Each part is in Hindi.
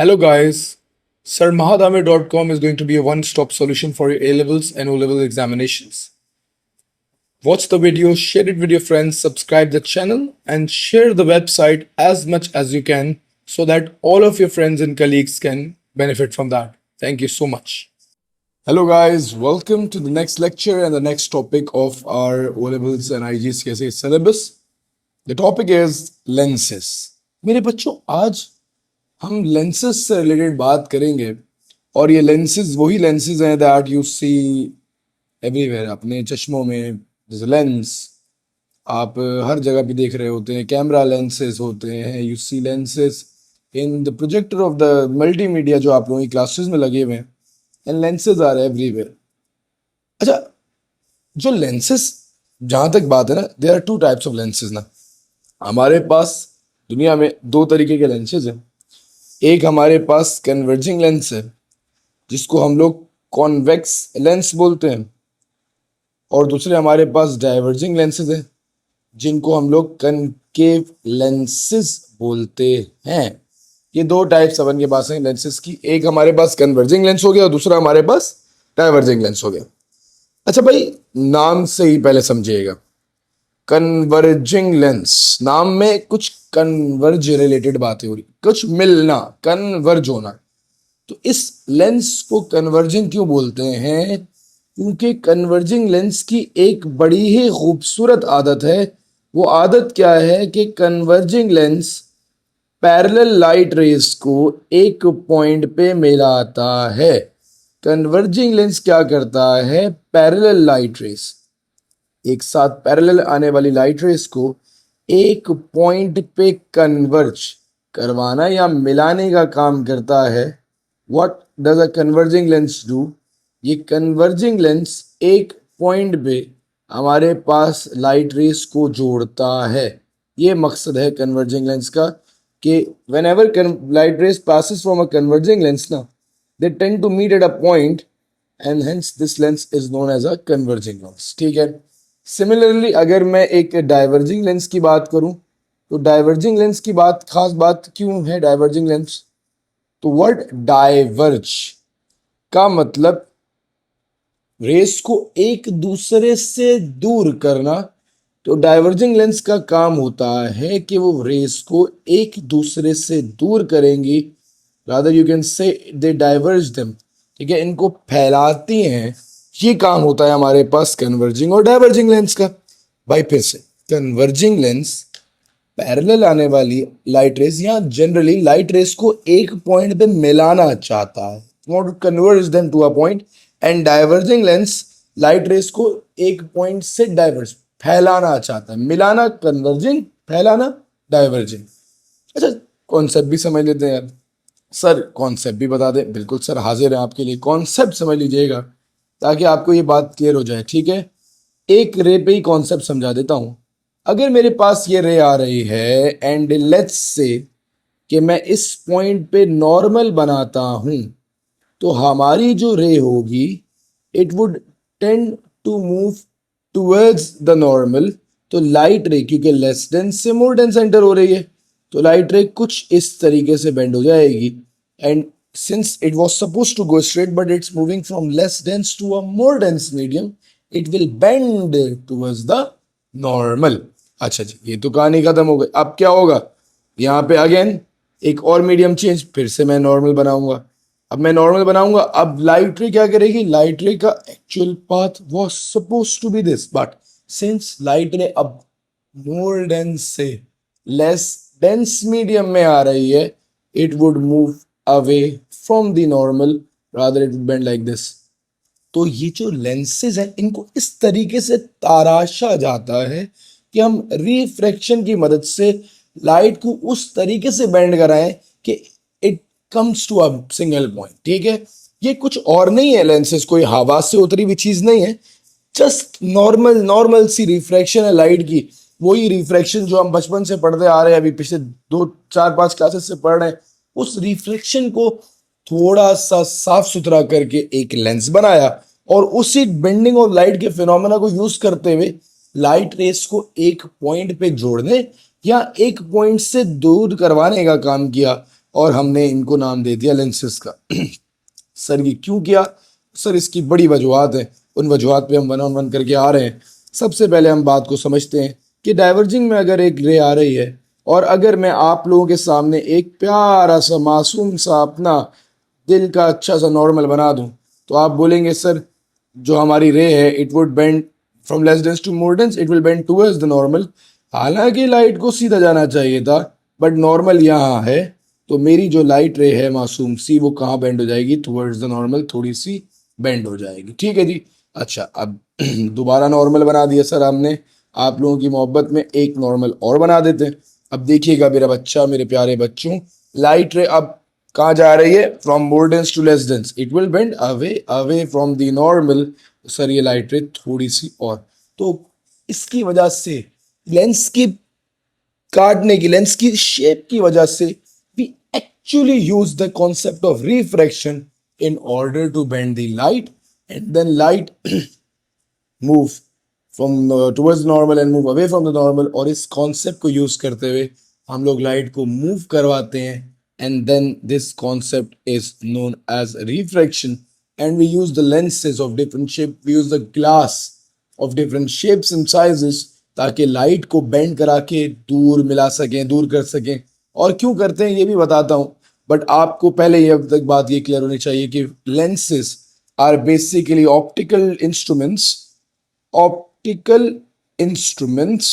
Hello guys, sirmahadame.com is going to be a one-stop solution for your A-levels and O-level examinations. Watch the video, share it with your friends, subscribe the channel and share the website as much as you can so that all of your friends and colleagues can benefit from that. Thank you so much. Hello guys, welcome to the next lecture and the next topic of our O-levels and IGCSE syllabus. The topic is lenses. मेरे बच्चों आज हम लेंसेज से रिलेटेड बात करेंगे और ये लेंसेज वही लेंसेज हैं दैट यू सी एवरीवेयर. अपने चश्मों में जैसे लेंस आप हर जगह पे देख रहे होते हैं. कैमरा लेंसेज होते हैं. You see lenses in the projector of the multimedia जो आप लोगों की क्लासेस में लगे हुए हैं. And lenses are everywhere. अच्छा, जो लेंसेज जहाँ तक बात है ना, there are two types of lenses ना. हमारे पास दुनिया में दो तरीके के लेंसेज हैं. एक हमारे पास कन्वर्जिंग लेंस है जिसको हम लोग कॉन्वेक्स लेंस बोलते हैं, और दूसरे हमारे पास डाइवर्जिंग लेंसेज हैं जिनको हम लोग कनकेव लेंसेज बोलते हैं. ये दो टाइप्स अपन के पास हैं लेंसेज की. एक हमारे पास कन्वर्जिंग लेंस हो गया और दूसरा हमारे पास डाइवर्जिंग लेंस हो गया. अच्छा भाई, नाम से ही पहले समझिएगा. कन्वर्जिंग लेंस, नाम में कुछ कन्वर्ज रिलेटेड बातें हो रही, कुछ मिलना, कन्वर्ज होना. तो इस लेंस को कन्वर्जिंग क्यों बोलते हैं? क्योंकि कन्वर्जिंग लेंस की एक बड़ी ही खूबसूरत आदत है. वो आदत क्या है कि converging lens parallel light rays को एक पॉइंट पे मिलाता है. कन्वर्जिंग लेंस क्या करता है? पैरेलल लाइट रेस, एक साथ पैरेलल आने वाली लाइट रेस को एक पॉइंट पे कन्वर्ज करवाना या मिलाने का काम करता है. What does a converging lens do? ये कन्वर्जिंग लेंस एक पॉइंट पे हमारे पास लाइट रेस को जोड़ता है. ये मकसद है कन्वर्जिंग लेंस का कि whenever light rays passes from a converging lens ना, they tend to meet at a point and hence this lens is known as a converging lens. ठीक है. सिमिलरली अगर मैं एक डाइवर्जिंग लेंस की बात करूं तो डाइवर्जिंग लेंस की बात, खास बात क्यों है डाइवर्जिंग लेंस? तो वर्ड डाइवर्ज का मतलब रेस को एक दूसरे से दूर करना. तो डाइवर्जिंग लेंस का काम होता है कि वो रेस को एक दूसरे से दूर करेंगी. Rather you can say they diverge them. ठीक है, इनको फैलाती हैं. ये काम होता है हमारे पास कन्वर्जिंग और डाइवर्जिंग लेंस का. भाई फिर से, कन्वर्जिंग लेंस पैरेलल आने वाली लाइट रेस या जनरली लाइट रेस को एक पॉइंट पे मिलाना चाहता है, want to converge them to a point. And diverging lens light rays को एक पॉइंट से डाइवर्ज, फैलाना चाहता है. मिलाना कन्वर्जिंग, फैलाना डाइवर्जिंग. अच्छा, कॉन्सेप्ट भी समझ लेते हैं यार. सर कॉन्सेप्ट भी बता दें? बिल्कुल सर, हाजिर है आपके लिए. कॉन्सेप्ट समझ लीजिएगा ताकि आपको ये बात क्लियर हो जाए. ठीक है, एक रे पे ही कॉन्सेप्ट समझा देता हूं. अगर मेरे पास ये रे आ रही है एंड लेट्स से कि मैं इस पॉइंट पे नॉर्मल बनाता हूं, तो हमारी जो रे होगी it would tend to move towards the normal. तो लाइट रे क्योंकि लेस डेंस से मोर डेंस एंटर हो रही है, तो लाइट रे कुछ इस तरीके से बेंड हो जाएगी. And since it was supposed to go straight but it's moving from less dense to a more dense medium, it will bend towards the normal. अच्छा जी, ये तो कहानी खत्म हो गई. अब क्या होगा? यहाँ पे अगेन एक और मीडियम चेंज, फिर से मैं नॉर्मल बनाऊंगा. अब मैं नॉर्मल बनाऊंगा, अब लाइट रे क्या करेगी? लाइट रे का actual path was supposed to be this, but since light रे अब मोर डेंस से लेस डेंस मीडियम में आ रही है, it would move away from the normal, rather it would bend like this. तो ये जो लेंसेज हैं इनको इस तरीके से तराशा जाता है कि हम रिफ्रैक्शन की मदद से लाइट को उस तरीके से बेंड कराएं कि it comes to a single point. ठीक है, ये कुछ और नहीं है. लेंसेज कोई हवा से उतरी हुई चीज नहीं है, जस्ट नॉर्मल सी रिफ्रैक्शन है लाइट की. वही रिफ्रैक्शन जो हम बचपन से पढ़ते आ रहे हैं, अभी पिछले 2 4 5 क्लासेस से पढ़ रहे हैं, उस रिफ्लेक्शन को थोड़ा सा साफ सुथरा करके एक लेंस बनाया और उसी बेंडिंग और लाइट के फिनोमेना को यूज करते हुए लाइट रेस को एक पॉइंट पे जोड़ने या एक पॉइंट से दूर करवाने का काम किया. और हमने इनको नाम दे दिया लेंसेज का। सर ये क्यों किया? सर इसकी बड़ी वजूहत है, उन वजूहत पे हम वन ऑन वन करके आ रहे हैं। सबसे पहले हम बात को समझते हैं कि डाइवर्जिंग में अगर एक रे आ रही है और अगर मैं आप लोगों के सामने एक प्यारा सा मासूम सा अपना दिल का अच्छा सा नॉर्मल बना दूं, तो आप बोलेंगे सर जो हमारी रे है it would bend from less dense to more dense, it will bend towards the normal. हालांकि लाइट को सीधा जाना चाहिए था, बट नॉर्मल यहाँ है, तो मेरी जो लाइट रे है मासूम सी वो कहाँ बेंड हो जाएगी? टूवर्ड्स द नॉर्मल, थोड़ी सी बेंड हो जाएगी। ठीक है जी। अच्छा, अब दोबारा नॉर्मल बना दिया सर हमने, आप लोगों की मोहब्बत में एक नॉर्मल और बना देते हैं। अब देखिएगा मेरा बच्चा, मेरे प्यारे बच्चों, लाइट रे अब कहाँ जा रही है? From more dense to less dense, it will bend away away from the normal. Sir ये लाइट रे थोड़ी सी और, तो इसकी वजह से लेंस की काटने की, लेंस की शेप की वजह से we actually use the concept of refraction in order to bend the light, and then light move from towards normal and move away from the normal। और इस कॉन्सेप्ट को यूज करते हुए हम लोग लाइट को मूव करवाते हैं, and then this concept is known as refraction। and we use the lenses of different shape, we use the glass of different shapes and sizes ताकि लाइट को बेंड करा के दूर मिला सकें, दूर कर सकें। और क्यों करते हैं ये भी बताता हूँ, बट आपको पहले ये अब तक बात ये क्लियर होनी चाहिए कि lenses are basically optical instruments. Optical instruments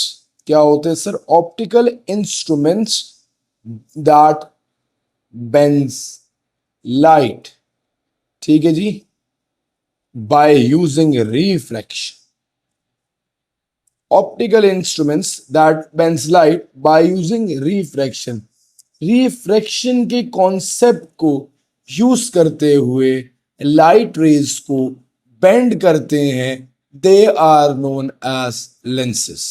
क्या होते हैं sir? Optical instruments that bends light, ठीक है जी, by using reflection. Optical instruments that bends light by using refraction. Refraction के कॉन्सेप्ट को यूज करते हुए लाइट रेज को बेंड करते हैं, they are known as lenses.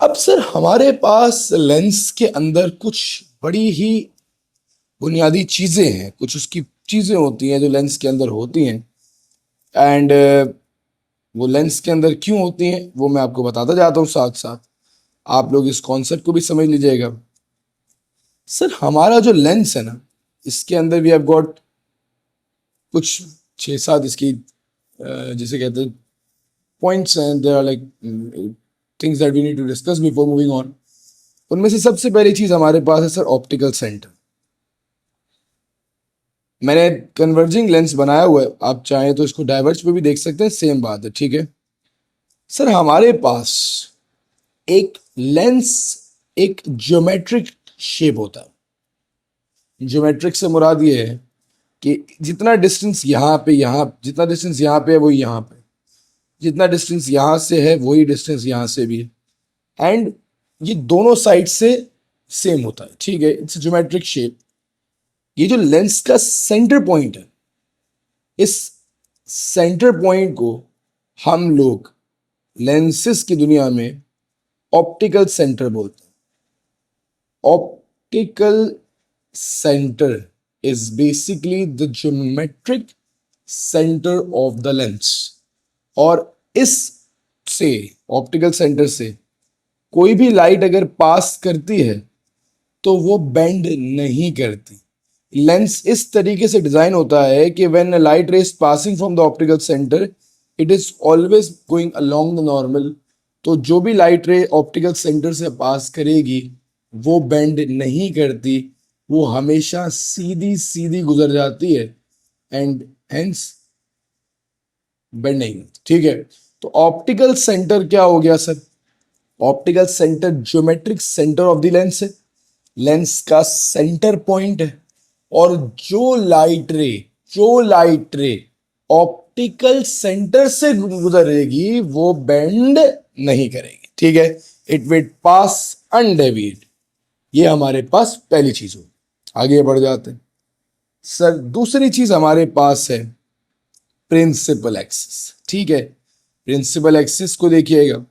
अब सर हमारे पास लेंस के अंदर कुछ बड़ी ही बुनियादी चीजें हैं, कुछ उसकी चीजें होती हैं जो लेंस के अंदर होती हैं, एंड वो लेंस के अंदर क्यों होती हैं वो मैं आपको बताता जाता हूँ, साथ साथ आप लोग इस कॉन्सेप्ट को भी समझ लीजिएगा। सर हमारा जो लेंस है ना, इसके अंदर भी हैव गॉट कुछ 6-7 इसकी जिसे कहते हैं पॉइंट्स हैं, there are like things that we need to discuss before moving on. उनमें से सबसे पहली चीज हमारे पास है सर ऑप्टिकल सेंटर। मैंने कन्वर्जिंग लेंस बनाया हुआ है, आप चाहें तो इसको डाइवर्ज पे भी देख सकते हैं, सेम बात है, ठीक है। सर हमारे पास एक लेंस एक ज्योमेट्रिक शेप होता है। ज्योमेट्रिक से मुराद ये है कि जितना डिस्टेंस यहाँ पे, जितना डिस्टेंस यहाँ पे है वही यहाँ पे, जितना डिस्टेंस यहाँ से है वही डिस्टेंस यहाँ से भी है, एंड ये दोनों साइड से सेम होता है, ठीक है। It's geometric shape. ये जो लेंस का सेंटर पॉइंट है, इस सेंटर पॉइंट को हम लोग लेंसेस की दुनिया में ऑप्टिकल सेंटर बोलते हैं। Optical centre is basically the geometric center of the lens। और इस से ऑप्टिकल सेंटर से कोई भी लाइट अगर पास करती है तो वो बेंड नहीं करती। लेंस इस तरीके से डिजाइन होता है कि when light rays passing from the optical centre it is always going along the normal. तो जो भी लाइट रे ऑप्टिकल सेंटर से पास करेगी वो बेंड नहीं करती, वो हमेशा सीधी सीधी गुजर जाती है, एंड हेंस बेंड नहीं होती, ठीक है। तो ऑप्टिकल सेंटर क्या हो गया sir? Optical centre geometric centre of the lens है, लेंस का सेंटर पॉइंट है। और जो लाइट रे ऑप्टिकल सेंटर से गुजरेगी वो बेंड नहीं करेगी, ठीक है। It will pass undeviated. ये हमारे पास पहली चीज होगी। आगे बढ़ जाते हैं सर, दूसरी चीज हमारे पास है प्रिंसिपल एक्सिस, ठीक है। प्रिंसिपल एक्सिस को देखिएगा,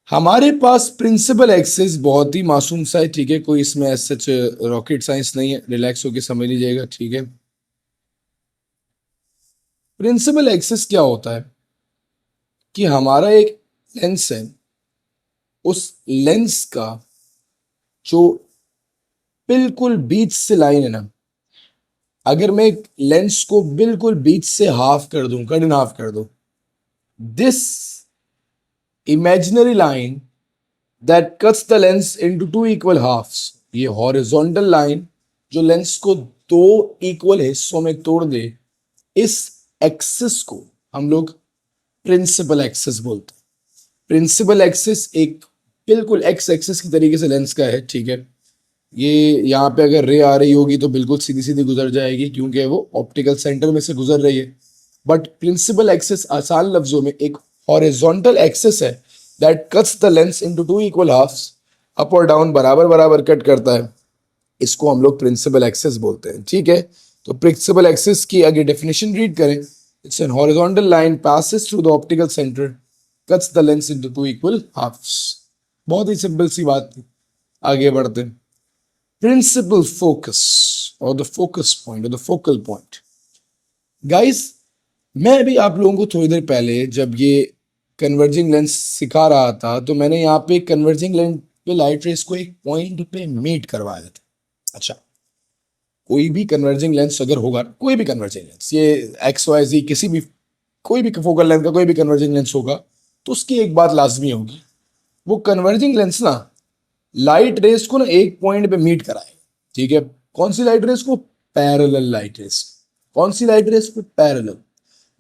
हमारे पास प्रिंसिपल एक्सिस बहुत ही मासूम सा है, ठीक है। कोई इसमें ऐसा रॉकेट साइंस नहीं है, रिलैक्स होकर समझ लीजिएगा, ठीक है। प्रिंसिपल एक्सिस क्या होता है कि हमारा एक लेंस है, उस लेंस का जो बिल्कुल बीच से लाइन है ना, अगर मैं लेंस को बिल्कुल बीच से हाफ कर दूं, कट इन हाफ कर दूं, this imaginary line that cuts the lens into two equal halves, ये हॉरिजॉन्टल लाइन जो लेंस को दो इक्वल हिस्सों में तोड़ दे, इस एक्सिस को हम लोग प्रिंसिपल एक्सिस बोलते हैं। प्रिंसिपल एक्सिस एक बिल्कुल एक्स एक्सिस की तरीके से लेंस का है, ठीक है। ये यहाँ पे अगर रे आ रही होगी तो बिल्कुल सीधी सीधी गुजर जाएगी क्योंकि वो ऑप्टिकल सेंटर में से गुजर रही है। बट प्रिंसिपल एक्सिस आसान लफ्जों में एक हॉरिजॉन्टल एक्सिस है that cuts the lens into two equal halves, up और डाउन बराबर बराबर कट करता है। इसको हम लोग प्रिंसिपल एक्सिस बोलते हैं, ठीक है। तो प्रिंसिपल एक्सिस की आगे डेफिनेशन रीड करें, it's an horizontal line passes through the optical centre, cuts the lens into two equal halves. बहुत ही सिंपल सी बात थी। आगे बढ़ते हैं। प्रिंसिपल फोकस और द फोकस पॉइंट और द फोकल पॉइंट। गाइस, मैं अभी आप लोगों को थोड़ी देर पहले जब ये कन्वर्जिंग लेंस सिखा रहा था तो मैंने यहाँ पे कन्वर्जिंग लेंस पे लाइट रेस को एक पॉइंट पे मीट करवाया था। अच्छा, कोई भी कन्वर्जिंग लेंस अगर होगा, कोई भी कन्वर्जिंग लेंस, ये एक्स वाई जी किसी भी, कोई भी फोकल लेंथ का कोई भी कन्वर्जिंग लेंस होगा, तो उसकी एक बात लाजमी होगी, वो कन्वर्जिंग लेंस ना लाइट रेस को ना एक पॉइंट पे मीट कराए, ठीक है। कौन सी लाइट रेस को? Parallel light race. कौन सी लाइट रेस को? पैरेलल।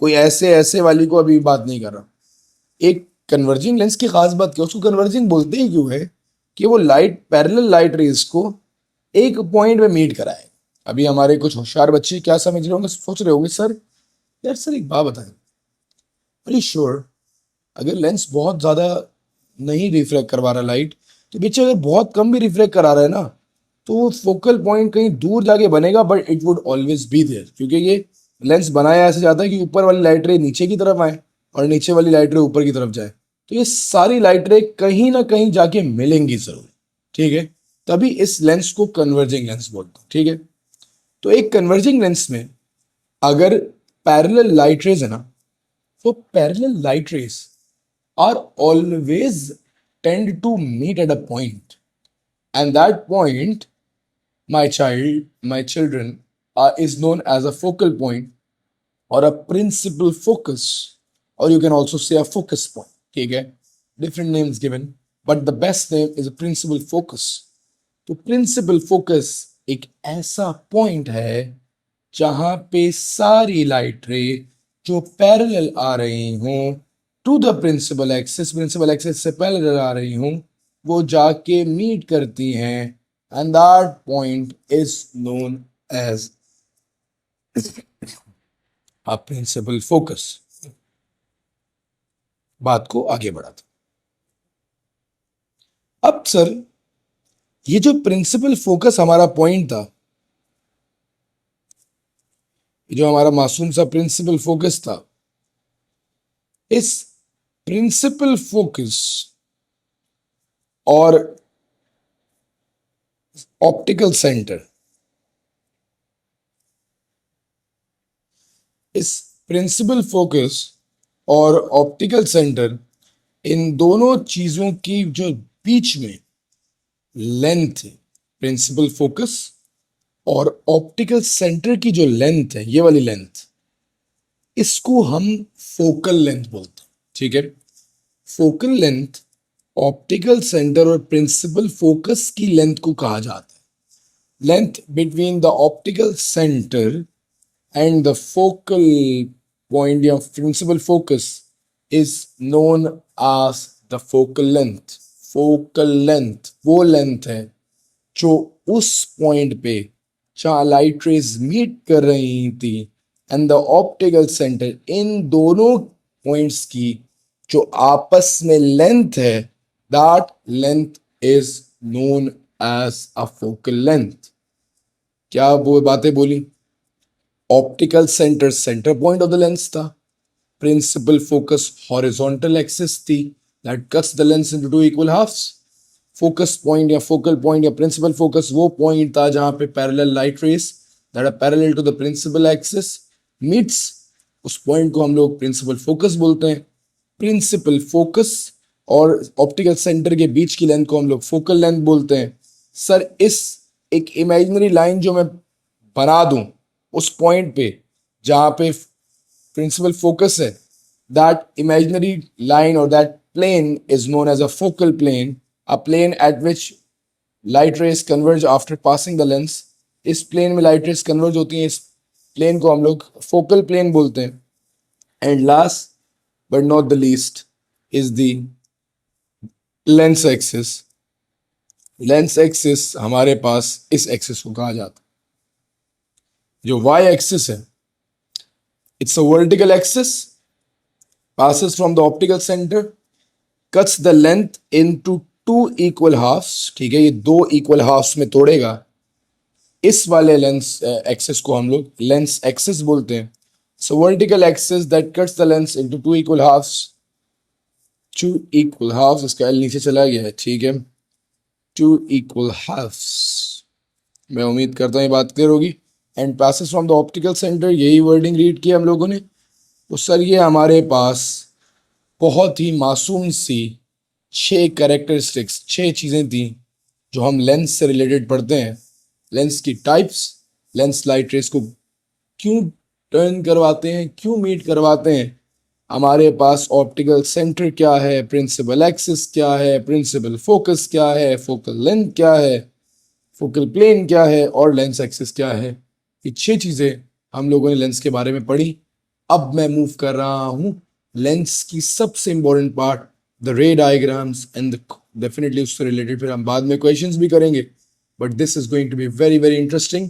कोई ऐसे ऐसे वाली को अभी बात नहीं कर रहा। एक कन्वर्जिंग लेंस की खास बात क्या, उसको कन्वर्जिंग बोलते ही क्यों है कि वो लाइट पैरेलल लाइट रेस को एक पॉइंट पे मीट कराए। अभी हमारे कुछ होशियार बच्चे क्या समझ रहे होंगे, सोच रहे होंगे, सर यार सर एक बात बताएं, वेरी श्योर अगर लेंस बहुत ज्यादा नहीं रिफ्लेक्ट करवा रहा लाइट, तो पीछे अगर बहुत कम भी रिफ्लेक्ट करा रहा है ना, तो वो फोकल पॉइंट कहीं दूर जाके बनेगा, but it would always be there, क्योंकि ये लेंस बनाया ऐसे जाता है कि ऊपर वाली लाइट रे नीचे की तरफ आए और नीचे वाली लाइट रे ऊपर की तरफ जाए, तो ये सारी लाइट रे कहीं ना कहीं जाके मिलेंगी जरूर, ठीक है। तभी इस लेंस को कन्वर्जिंग लेंस बोलते हैं, ठीक है। तो एक कन्वर्जिंग लेंस में अगर पैरेलल लाइट रेज है ना, तो parallel light rays are always tend to meet at a point, and that point, my children, is known as a focal point or a principal focus, or you can also say a focus point, ठीक है। different names given, but the best name is a principal focus। तो प्रिंसिपल फोकस एक ऐसा पॉइंट है जहां पे सारी लाइट रे जो पैरेलल आ रही हूं टू द प्रिंसिपल एक्सिस से पैरेलल आ रही हूं, वो जाके मीट करती हैं, and that point is known as a principal focus. बात को आगे बढ़ाते। अब सर, ये जो प्रिंसिपल फोकस हमारा पॉइंट था, जो हमारा मासूम सा प्रिंसिपल फोकस था, इस प्रिंसिपल फोकस और ऑप्टिकल सेंटर, इस प्रिंसिपल फोकस और ऑप्टिकल सेंटर, इन दोनों चीजों की जो बीच में लेंथ है, प्रिंसिपल फोकस और ऑप्टिकल सेंटर की जो लेंथ है, ये वाली लेंथ, इसको हम फोकल लेंथ बोलते हैं, ठीक है। फोकल लेंथ ऑप्टिकल सेंटर और प्रिंसिपल फोकस की लेंथ को कहा जाता है। Length between the optical centre and the focal point या principal focus is known as the focal length. Focal length वो लेंथ है जो उस पॉइंट पे जहां लाइट रेज मीट कर रही थी एंड द ऑप्टिकल सेंटर, इन दोनों पॉइंट्स की जो आपस में लेंथ है, that length is known as a focal length. क्या वो बातें बोली? Optical centre centre point of the lens था, प्रिंसिपल फोकस हॉरिजॉन्टल एक्सिस थी that cuts the lens into two equal halves. Focus point या फोकल पॉइंट या प्रिंसिपल फोकस वो पॉइंट था जहां पे parallel light rays that are parallel to the principal axis meets, उस पॉइंट को हम लोग प्रिंसिपल फोकस बोलते हैं। प्रिंसिपल फोकस और ऑप्टिकल सेंटर के बीच की लेंथ को हम लोग फोकल लेंथ बोलते हैं। सर इस एक इमेजिनरी लाइन जो मैं बना दूं उस पॉइंट पे जहां पे प्रिंसिपल फोकस है, दैट इमेजिनरी लाइन और that plane is known as a focal plane, a plane at which light rays converge after passing the lens. इस प्लेन में लाइट रेस कन्वर्ज होती हैं, इस प्लेन को हम लोग फोकल प्लेन बोलते हैं. And last but not the least is the lens axis. Lens axis हमारे पास इस एक्सिस को कहा जाता है. जो वाई एक्सिस है, it's a vertical axis, passes from the optical center, cuts the length into two equal halves. ठीक है, ये दो equal halves में तोड़ेगा. इस वाले लेंस एक्सिस को हम लोग लेंस एक्सिस बोलते हैं. So vertical axis that cuts the lens into two equal halves. Two equal halves, इसका L नीचे चला गया है. ठीक है, two equal halves. मैं उम्मीद करता हूँ ये बात क्लियर होगी. And passes from the optical center, यही वर्डिंग रीड किया हम लोगों ने. तो सर ये हमारे पास बहुत ही मासूम सी 6 कैरेक्टरिस्टिक्स, 6 चीज़ें थी जो हम लेंस से रिलेटेड पढ़ते हैं. लेंस की टाइप्स, लेंस लाइट रेस को क्यों टर्न करवाते हैं, क्यों मीट करवाते हैं, हमारे पास ऑप्टिकल सेंटर क्या है, प्रिंसिपल एक्सिस क्या है, प्रिंसिपल फोकस क्या है, फोकल लेंथ क्या है, फोकल प्लेन क्या है और लेंस एक्सिस क्या है. ये 6 चीज़ें हम लोगों ने लेंस के बारे में पढ़ी. अब मैं मूव कर रहा हूँ लेंस की सबसे important part, the ray diagrams and definitely उससे रिलेटेड फिर हम बाद में क्वेश्चंस भी करेंगे. But this is going to be very very interesting.